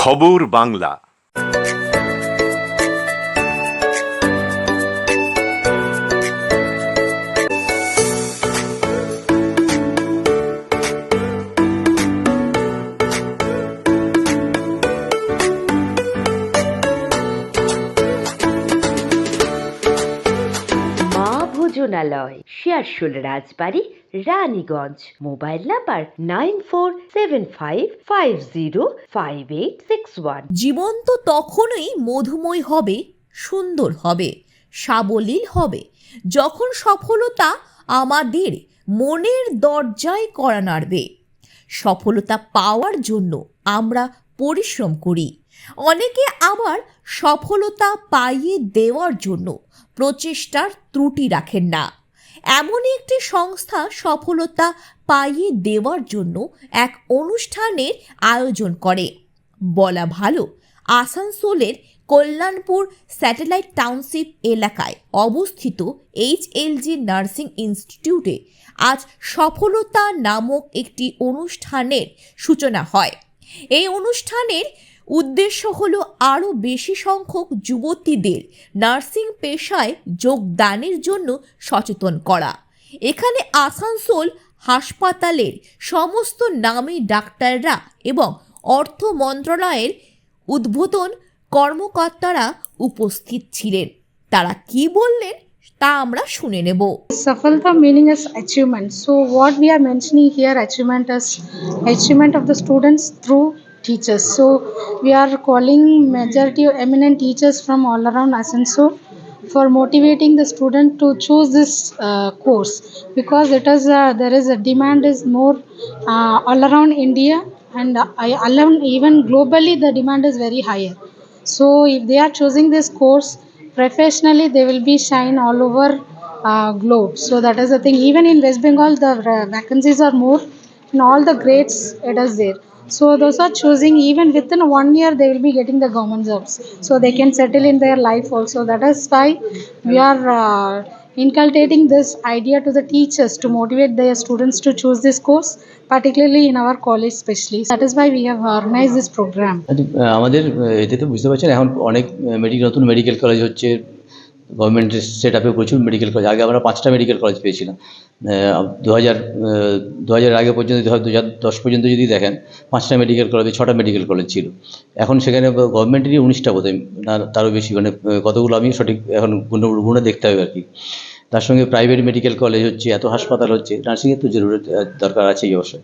খবর বাংলা। ভোজনালয়, Searsole Rajbari, Raniganj. Mobile number 9475505861। জীবন তো তখনই মধুময় হবে, সুন্দর হবে, সাবলীল হবে যখন সফলতা আমাদের মনের দরজায় কড়া নাড়বে। সফলতা পাওয়ার জন্য আমরা পরিশ্রম করি, অনেকে আবার সফলতা পাইয়ে দেওয়ার জন্য প্রচেষ্টার ত্রুটি রাখেন না। এমনই একটি সংস্থা সফলতা পাইয়ে দেওয়ার জন্য এক অনুষ্ঠানের আয়োজন করে। বলা ভালো, আসানসোলের কল্যাণপুর স্যাটেলাইট টাউনশিপ এলাকায় অবস্থিত HLG নার্সিং ইনস্টিটিউটে আজ সফলতা নামক একটি অনুষ্ঠানের সূচনা হয়। এই অনুষ্ঠানের উদ্দেশ্য হলো আরও বেশি সংখ্যক যুবতীদের নার্সিং পেশায় যোগদানের জন্য সচেতন করা। এখানে আসানসোল হাসপাতালের সমস্ত নামী ডাক্তাররা এবং অর্থ মন্ত্রণালয়ের উদ্বোধন কর্মকর্তারা উপস্থিত ছিলেন। তারা কি বললেন তা আমরা শুনে নেব। Safalta meaning is achievement. So what we are mentioning here, achievement is achievement of the students through teachers. So we are calling majority of eminent teachers from all around Asansol for motivating the student to choose this course, because it is there is a demand is more all around India, and even globally the demand is very higher. So if they are choosing this course professionally, they will be shine all over globe. So that is the thing. Even in West Bengal, the vacancies are more. In all the grades, it is there. So those are choosing, even within 1 year they will be getting the government jobs, so they can settle in their life also. That is why we are inculcating this idea to the teachers to motivate their students to choose this course, particularly in our college especially. That is why we have organized this program. আমাদের এতে তো বুঝতে পারছেন, এখন অনেক নতুন medical college হচ্ছে, গভর্নমেন্টের সেট আপে প্রচুর মেডিকেল কলেজ। আগে আমরা 5টা মেডিকেল কলেজ পেয়েছিলাম 2000 আগে পর্যন্ত, 2010 পর্যন্ত যদি দেখেন 5টা মেডিকেল কলেজে 6টা মেডিকেল কলেজ ছিল। এখন সেখানে গভর্নমেন্টেরই 19টা বোধহয়, না তারও বেশি, মানে কতগুলো আমি সঠিক এখন গুণে দেখতে হবে আর কি। তার সঙ্গে প্রাইভেট মেডিকেল কলেজ হচ্ছে, এত হাসপাতাল হচ্ছে, নার্সিংয়ের তো জরুরত দরকার আছেই অবশ্যই।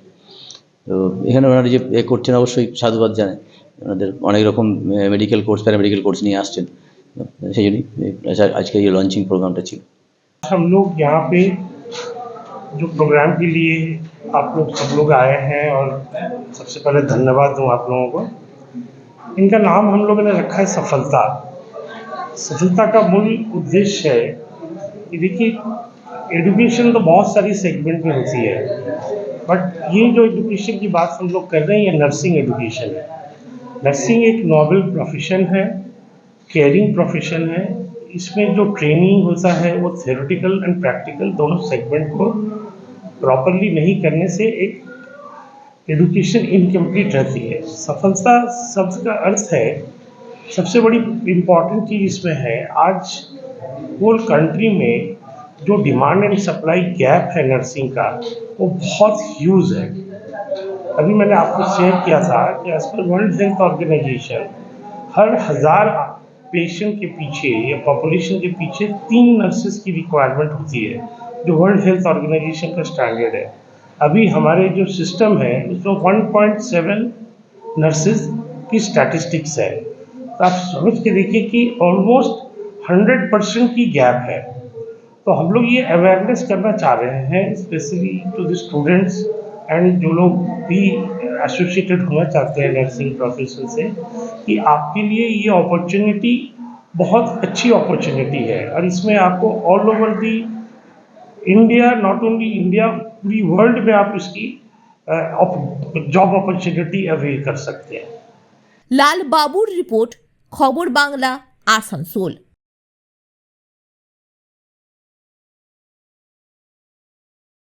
তো এখানে ওনারা যে করছেন অবশ্যই সাধুবাদ জানায়, ওনাদের অনেক রকম মেডিকেল কোর্স, প্যারামেডিকেল কোর্স নিয়ে আসছেন, সেই জন্যই আজকে এই লঞ্চিং প্রোগ্রামটা ছিল। हम लोग यहाँ पे जो प्रोग्राम के लिए आप लोग सब लोग आए हैं, और सबसे पहले धन्यवाद दूँ आप लोगों को। इनका नाम हम लोगों ने रखा है सफलता। सफलता का मूल उद्देश्य है कि देखिए, एजुकेशन तो बहुत सारी सेगमेंट में होती है, बट ये जो एजुकेशन की बात हम लोग कर रहे हैं, ये नर्सिंग एजुकेशन है। नर्सिंग एक नोबल प्रोफेशन है, केयरिंग प्रोफेशन है। इसमें जो ट्रेनिंग होता है वो थ्योरेटिकल एंड प्रैक्टिकल दोनों सेगमेंट को प्रॉपरली नहीं करने से एक एजुकेशन इनकम्प्लीट रहती है। सफलता शब्द का अर्थ है, सबसे बड़ी इम्पॉर्टेंट चीज़ इसमें है, आज होल कंट्री में जो डिमांड एंड सप्लाई गैप है नर्सिंग का, वो बहुत ह्यूज है। अभी मैंने आपको शेयर किया था कि as per World Health Organization हर 1000 पेशेंट के पीछे या पॉपुलेशन के पीछे 3 नर्सेज की रिक्वायरमेंट होती है, जो वर्ल्ड हेल्थ ऑर्गेनाइजेशन का स्टैंडर्ड है। अभी हमारे जो सिस्टम है उसमें 1.7 नर्सेज की स्टैटिस्टिक्स है। तो आप समझ के देखिए कि ऑलमोस्ट 100% की गैप है। तो हम लोग ये अवेयरनेस करना चाह रहे हैं, specially to the students and जो लोग भी एसोसिएटेड होना चाहते हैं नर्सिंग प्रोफेशन से, कि आपके लिए ये अपॉर्चुनिटी बहुत अच्छी अपॉर्चुनिटी है, और इसमें आपको all over the India, not only India, पूरी वर्ल्ड में आप इसकी जॉब अपॉर्चुनिटी अवेल कर सकते हैं। লাল বাবুর রিপোর্ট, খবর বাংলা, আসানসোল।